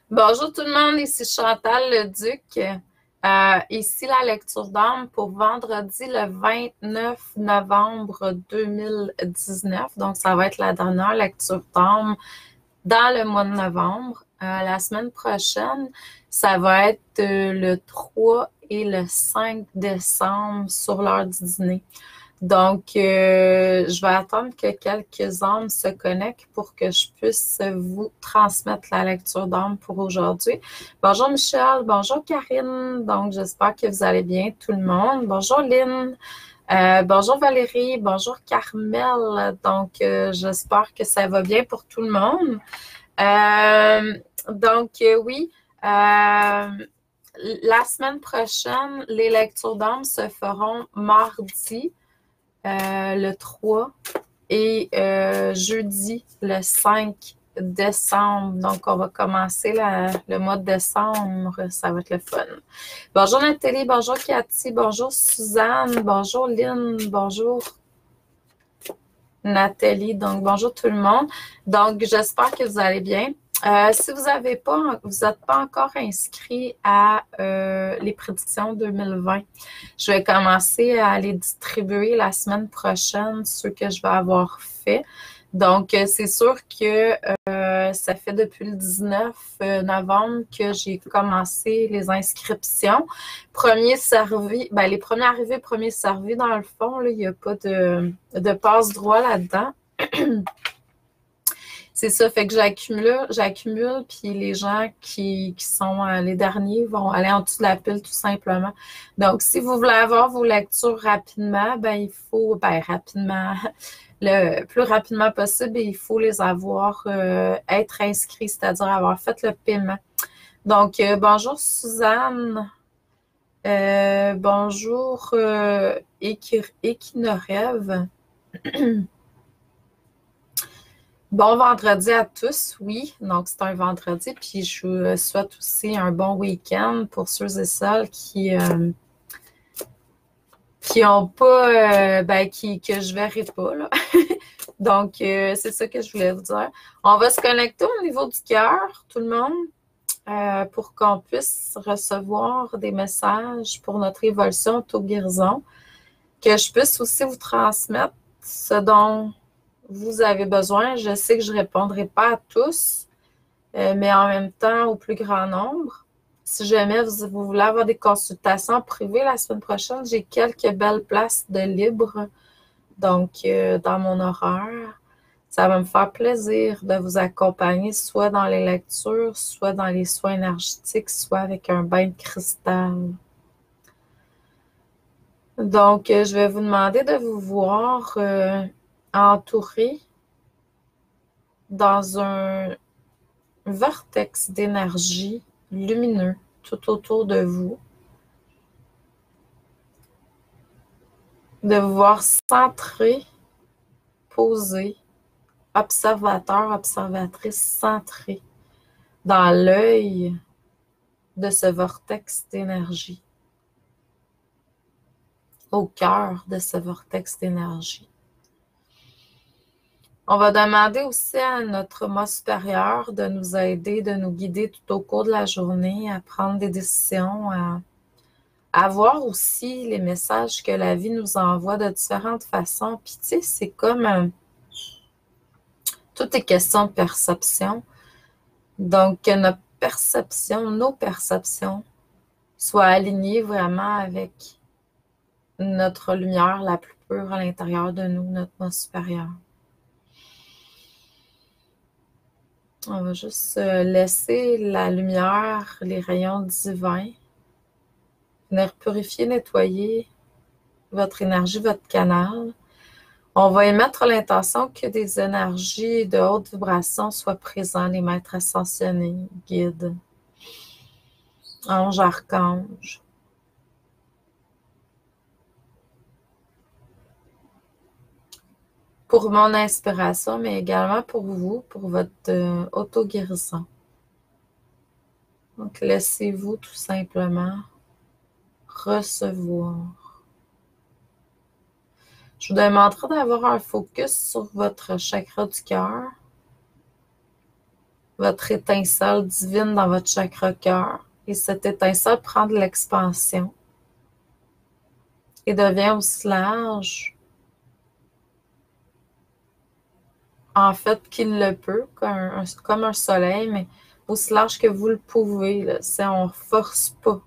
Bonjour tout le monde, ici Chantal Leduc. Ici la lecture d'âme pour vendredi le 29 novembre 2019. Donc, ça va être la dernière lecture d'âme dans le mois de novembre. La semaine prochaine, ça va être le 3 et le 5 décembre sur l'heure du dîner. Donc, je vais attendre que quelques âmes se connectent pour que je puisse vous transmettre la lecture d'âme pour aujourd'hui. Bonjour Michel, bonjour Karine. Donc, j'espère que vous allez bien tout le monde. Bonjour Lynn, bonjour Valérie, bonjour Carmel. Donc, j'espère que ça va bien pour tout le monde. Oui, la semaine prochaine, les lectures d'âme se feront mardi le 3 et jeudi le 5 décembre. Donc, on va commencer le mois de décembre. Ça va être le fun. Bonjour Nathalie, bonjour Cathy, bonjour Suzanne, bonjour Lynn, bonjour Nathalie. Donc, bonjour tout le monde. Donc, j'espère que vous allez bien. Si vous n'êtes pas encore inscrit à les prédictions 2020, je vais commencer à les distribuer la semaine prochaine, ceux que je vais avoir fait. Donc, c'est sûr que ça fait depuis le 19 novembre que j'ai commencé les inscriptions. Premier servi, ben, les premiers arrivés, premiers servis, dans le fond, là, il n'y a pas de passe-droit là-dedans. C'est ça, fait que j'accumule, puis les gens qui sont les derniers vont aller en dessous de la pile tout simplement. Donc, si vous voulez avoir vos lectures rapidement, ben il faut, rapidement, le plus rapidement possible, il faut les avoir, être inscrits, c'est-à-dire avoir fait le paiement. Donc, bonjour Suzanne, bonjour Équinorève. Bon vendredi à tous, oui. Donc, c'est un vendredi. Puis, je vous souhaite aussi un bon week-end pour ceux et celles qui ont pas, que je verrai pas, là. Donc, c'est ça que je voulais vous dire. On va se connecter au niveau du cœur, tout le monde, pour qu'on puisse recevoir des messages pour notre évolution auto-guérison, que je puisse aussi vous transmettre ce dont vous avez besoin. Je sais que je ne répondrai pas à tous, mais en même temps au plus grand nombre. Si jamais vous voulez avoir des consultations privées la semaine prochaine, j'ai quelques belles places de libre, donc dans mon horaire. Ça va me faire plaisir de vous accompagner, soit dans les lectures, soit dans les soins énergétiques, soit avec un bain de cristal. Donc, je vais vous demander de vous voir entouré dans un vortex d'énergie lumineux tout autour de vous. De vous voir centré, posé, observateur, observatrice centré dans l'œil de ce vortex d'énergie, au cœur de ce vortex d'énergie. On va demander aussi à notre moi supérieur de nous aider, de nous guider tout au cours de la journée, à prendre des décisions, à voir aussi les messages que la vie nous envoie de différentes façons. Puis tu sais, c'est comme tout est question de perception. Donc, que nos perceptions soient alignées vraiment avec notre lumière la plus pure à l'intérieur de nous, notre moi supérieur. On va juste laisser la lumière, les rayons divins, venir purifier, nettoyer votre énergie, votre canal. On va émettre l'intention que des énergies de haute vibration soient présents, les maîtres ascensionnés, guides, anges, archanges. Pour mon inspiration, mais également pour vous, pour votre auto-guérison. Donc, laissez-vous tout simplement recevoir. Je vous demanderai d'avoir un focus sur votre chakra du cœur. votre étincelle divine dans votre chakra cœur. Et cette étincelle prend de l'expansion et devient aussi large, en fait, qu'il le peut, comme un soleil, mais aussi large que vous le pouvez. Là. On ne force pas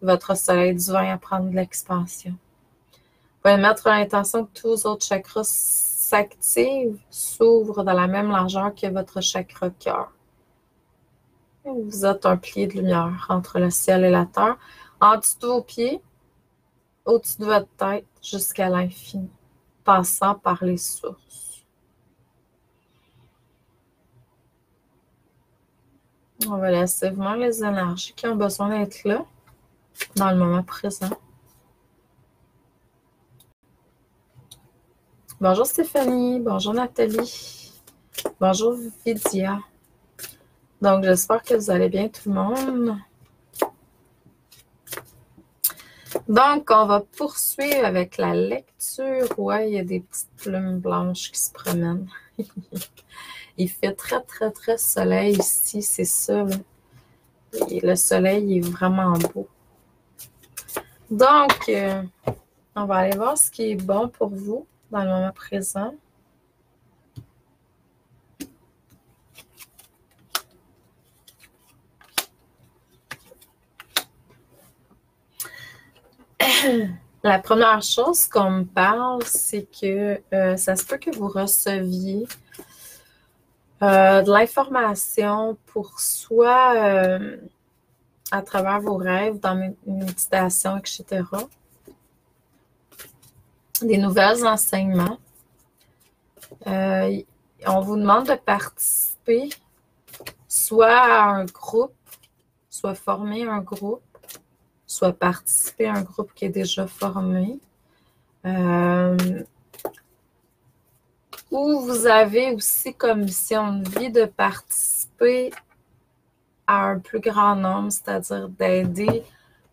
votre soleil divin à prendre de l'expansion. Vous pouvez mettre l'intention que tous vos autres chakras s'activent, s'ouvrent dans la même largeur que votre chakra cœur. Vous êtes un pilier de lumière entre le ciel et la terre, en dessous de vos pieds, au-dessus de votre tête, jusqu'à l'infini, passant par les sources. On va laisser vraiment les énergies qui ont besoin d'être là, dans le moment présent. Bonjour Stéphanie, bonjour Nathalie, bonjour Vidia. Donc, j'espère que vous allez bien tout le monde. Donc, on va poursuivre avec la lecture. Ouais, il y a des petites plumes blanches qui se promènent. Il fait très, très, très soleil ici, c'est ça. Là. Et le soleil est vraiment beau. Donc, on va aller voir ce qui est bon pour vous dans le moment présent. La première chose qu'on me parle, c'est que ça se peut que vous receviez de l'information pour soit à travers vos rêves, dans mes méditations, etc. Des nouvelles enseignements. On vous demande de participer soit à un groupe, soit former un groupe, soit participer à un groupe qui est déjà formé. Ou vous avez aussi comme mission de vie de participer à un plus grand nombre, c'est-à-dire d'aider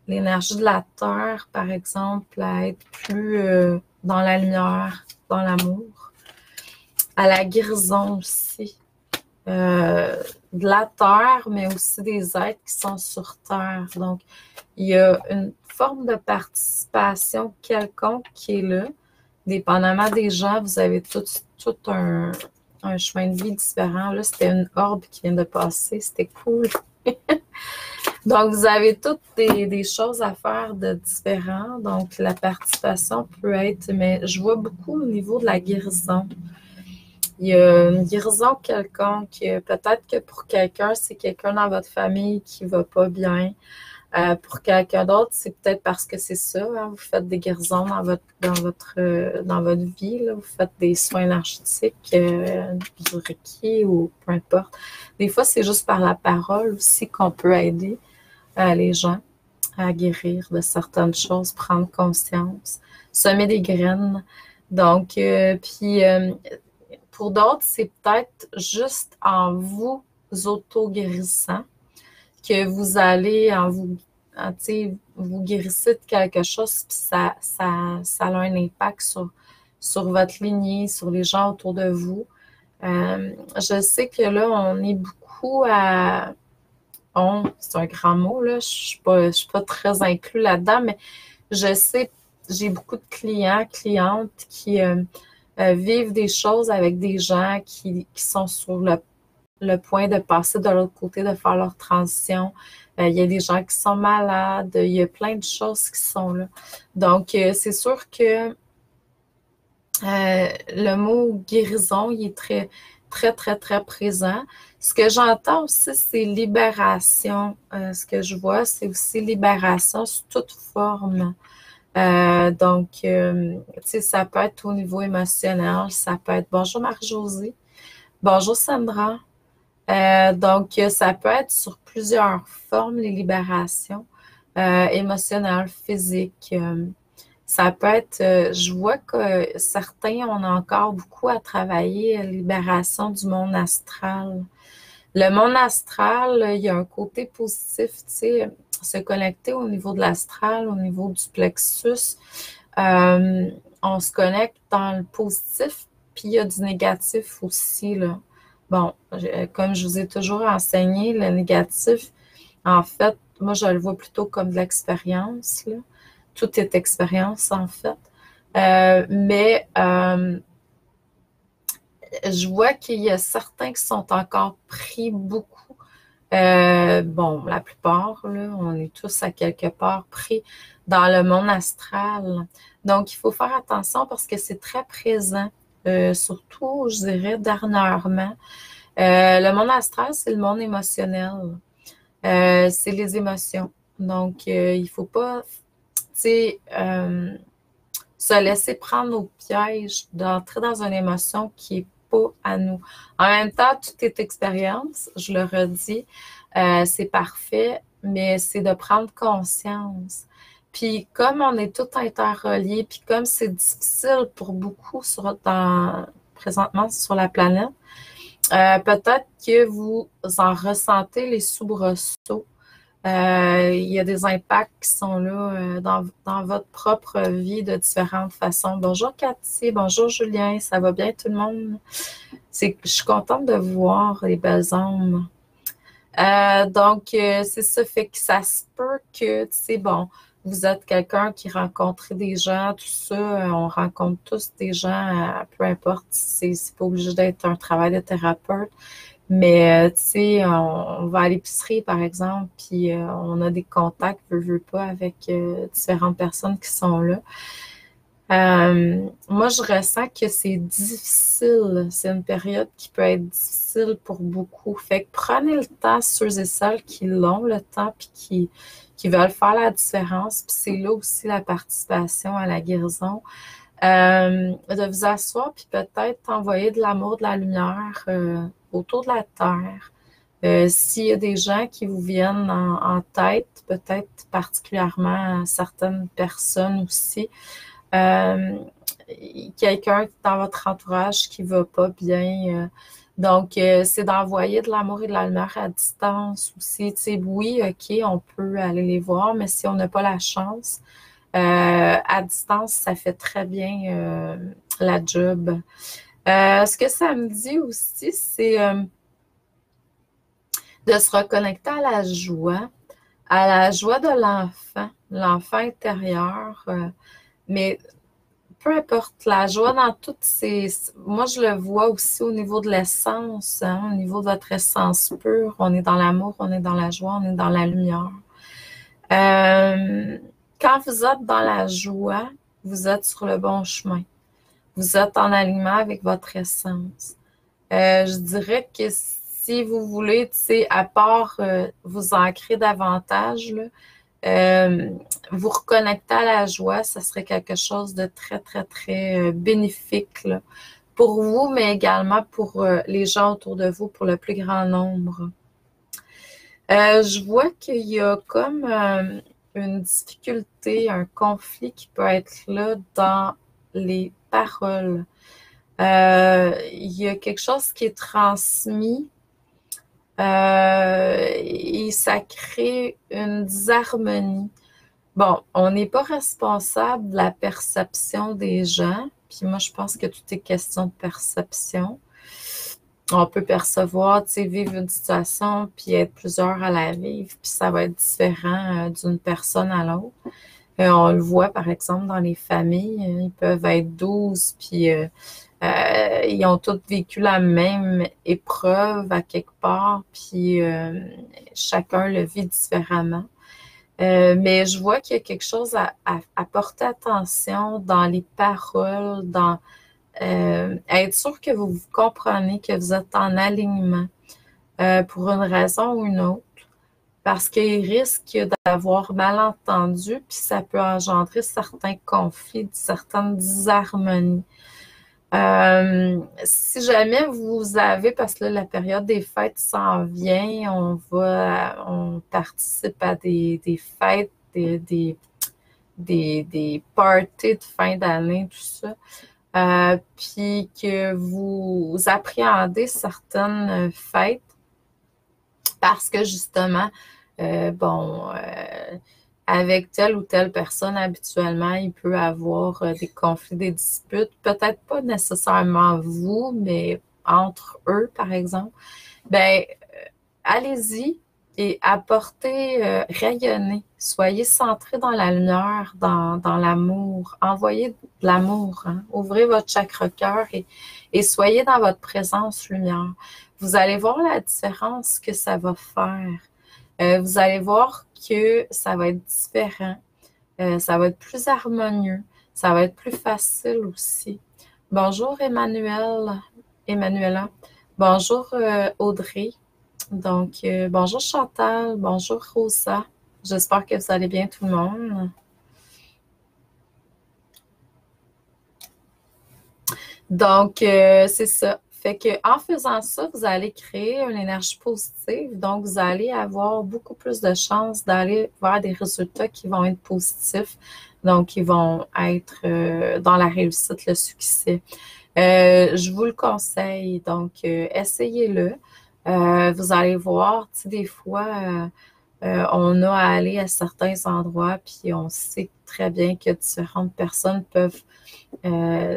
l'énergie de la Terre, par exemple, à être plus dans la lumière, dans l'amour, à la guérison aussi. De la Terre, mais aussi des êtres qui sont sur Terre. Donc, il y a une forme de participation quelconque qui est là. Dépendamment des gens, vous avez tout un chemin de vie différent. Là, c'était une orbe qui vient de passer. C'était cool. Donc, vous avez toutes des choses à faire de différents. Donc, la participation peut être, mais je vois beaucoup au niveau de la guérison. Il y a une guérison quelconque. Peut-être que pour quelqu'un, c'est quelqu'un dans votre famille qui va pas bien. Pour quelqu'un d'autre, c'est peut-être parce que c'est ça. Hein, vous faites des guérisons dans votre vie. Là, vous faites des soins énergétiques, du Reiki ou peu importe. Des fois, c'est juste par la parole aussi qu'on peut aider les gens à guérir de certaines choses, prendre conscience, semer des graines. Donc, pour d'autres, c'est peut-être juste en vous auto-guérissant que vous allez vous guérissez de quelque chose, puis ça a un impact sur votre lignée, sur les gens autour de vous. Je sais que là, on est beaucoup à... c'est un grand mot, là. Je suis pas très inclus là-dedans, mais je sais, j'ai beaucoup de clientes qui vivent des choses avec des gens qui sont sur le point de passer de l'autre côté, de faire leur transition. Il y a des gens qui sont malades, il y a plein de choses qui sont là. Donc, c'est sûr que le mot guérison, il est très, très, très, très présent. Ce que j'entends aussi, c'est libération. Ce que je vois, c'est aussi libération sous toute forme. Donc, tu sais, ça peut être au niveau émotionnel, ça peut être bonjour Marie-Josée, bonjour Sandra. Donc, ça peut être sur plusieurs formes, les libérations émotionnelles, physiques. Ça peut être, je vois que certains, on a encore beaucoup à travailler, libération du monde astral. Le monde astral, il y a un côté positif, tu sais, se connecter au niveau de l'astral, au niveau du plexus. On se connecte dans le positif, puis il y a du négatif aussi, là. bon, comme je vous ai toujours enseigné, le négatif, en fait, moi, je le vois plutôt comme de l'expérience, là. Tout est expérience, en fait. Mais je vois qu'il y a certains qui sont encore pris beaucoup. Bon, la plupart, là, on est tous à quelque part pris dans le monde astral. Donc, il faut faire attention parce que c'est très présent, surtout, je dirais, dernièrement. Le monde astral, c'est le monde émotionnel. C'est les émotions. Donc, il faut pas, tu sais, se laisser prendre au piège d'entrer dans une émotion qui est pas à nous. En même temps, tout est expérience, je le redis, c'est parfait, mais c'est de prendre conscience. Puis comme on est tout interreliés, puis comme c'est difficile pour beaucoup présentement sur la planète, peut-être que vous en ressentez les soubresauts. Il y a des impacts qui sont là dans votre propre vie de différentes façons. Bonjour Cathy, bonjour Julien, ça va bien tout le monde? Je suis contente de voir les belles âmes. Donc, c'est ça, fait que ça se peut que, tu sais, bon, vous êtes quelqu'un qui rencontre des gens, tout ça, on rencontre tous des gens, peu importe, c'est pas obligé d'être un travail de thérapeute, mais, tu sais, on va à l'épicerie, par exemple, puis on a des contacts, veux pas, avec différentes personnes qui sont là. Moi, je ressens que c'est difficile. C'est une période qui peut être difficile pour beaucoup. Fait que prenez le temps, ceux et celles qui l'ont le temps puis qui veulent faire la différence. Puis c'est là aussi la participation à la guérison. De vous asseoir puis peut-être envoyer de l'amour, de la lumière autour de la terre. S'il y a des gens qui vous viennent en tête, peut-être particulièrement certaines personnes aussi, euh, quelqu'un dans votre entourage qui va pas bien. Donc, c'est d'envoyer de l'amour et de la lumière à distance aussi. Tu sais, oui, OK, on peut aller les voir, mais si on n'a pas la chance, à distance, ça fait très bien la job. Ce que ça me dit aussi, c'est de se reconnecter à la joie de l'enfant intérieur. Mais peu importe, la joie dans toutes ces... Moi, je le vois aussi au niveau de l'essence, hein, au niveau de votre essence pure. On est dans l'amour, on est dans la joie, on est dans la lumière. Euh, Quand vous êtes dans la joie, vous êtes sur le bon chemin. Vous êtes en alignement avec votre essence. Je dirais que si vous voulez, tu sais, à part vous ancrer davantage, là, vous reconnecter à la joie, ça serait quelque chose de très, très, très bénéfique là, pour vous, mais également pour les gens autour de vous, pour le plus grand nombre. Je vois qu'il y a comme une difficulté, un conflit qui peut être là dans les paroles. Il y a quelque chose qui est transmis et ça crée une disharmonie. Bon, on n'est pas responsable de la perception des gens, puis moi je pense que tout est question de perception. On peut percevoir, tu sais, vivre une situation, puis être plusieurs à la vivre, puis ça va être différent d'une personne à l'autre. On le voit, par exemple, dans les familles, ils peuvent être 12, puis ils ont tous vécu la même épreuve à quelque part, puis chacun le vit différemment. Mais je vois qu'il y a quelque chose à porter attention dans les paroles, dans être sûr que vous comprenez que vous êtes en alignement pour une raison ou une autre, parce qu'il risque d'avoir mal entendu, puis ça peut engendrer certains conflits, certaines disharmonies. Si jamais vous avez, parce que là, la période des fêtes s'en vient, on participe à des fêtes, des parties de fin d'année, tout ça. Puis que vous appréhendez certaines fêtes parce que justement, bon, avec telle ou telle personne, habituellement, il peut avoir des conflits, des disputes. Peut-être pas nécessairement vous, mais entre eux, par exemple, ben allez-y et apportez, rayonnez. Soyez centrés dans la lumière, dans l'amour. Envoyez de l'amour, hein. Ouvrez votre chakra-cœur et soyez dans votre présence lumière. Vous allez voir la différence que ça va faire. Vous allez voir que ça va être différent. Ça va être plus harmonieux. Ça va être plus facile aussi. Bonjour Emmanuel, Emmanuela. Bonjour Audrey. Donc, bonjour Chantal, bonjour Rosa. J'espère que vous allez bien tout le monde. Donc, c'est ça. Fait que en faisant ça, vous allez créer une énergie positive. Donc, vous allez avoir beaucoup plus de chances d'aller vers des résultats qui vont être positifs. Donc, qui vont être dans la réussite, le succès. Je vous le conseille. Donc, essayez-le. Vous allez voir, tu sais, des fois, on a à aller à certains endroits, puis on sait très bien que différentes personnes peuvent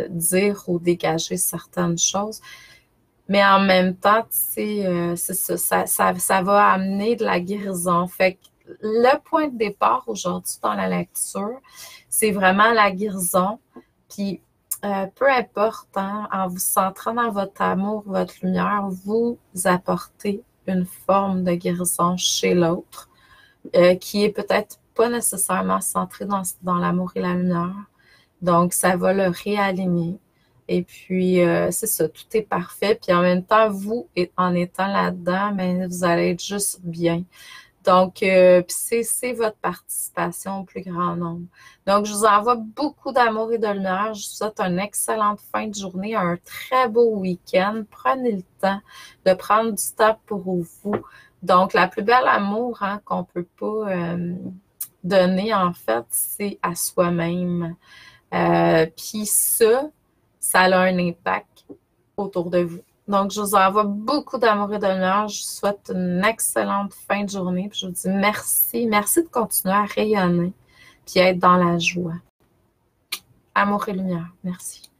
dire ou dégager certaines choses. Mais en même temps, tu sais, c'est ça va amener de la guérison. Fait que le point de départ aujourd'hui dans la lecture, c'est vraiment la guérison. Puis, peu importe, hein, en vous centrant dans votre amour, votre lumière, vous apportez une forme de guérison chez l'autre qui est peut-être pas nécessairement centrée dans l'amour et la lumière. Donc, ça va le réaligner. Et puis, c'est ça, tout est parfait. Puis en même temps, vous, en étant là-dedans, ben, vous allez être juste bien. Donc, c'est votre participation au plus grand nombre. Donc, je vous envoie beaucoup d'amour et de lumière. Je vous souhaite une excellente fin de journée, un très beau week-end. Prenez le temps de prendre du temps pour vous. Donc, la plus belle amour hein, qu'on peut pas donner, en fait, c'est à soi-même. Puis ça a un impact autour de vous. Donc, je vous envoie beaucoup d'amour et de lumière. Je vous souhaite une excellente fin de journée. Puis je vous dis merci. Merci de continuer à rayonner puis être dans la joie. Amour et lumière. Merci.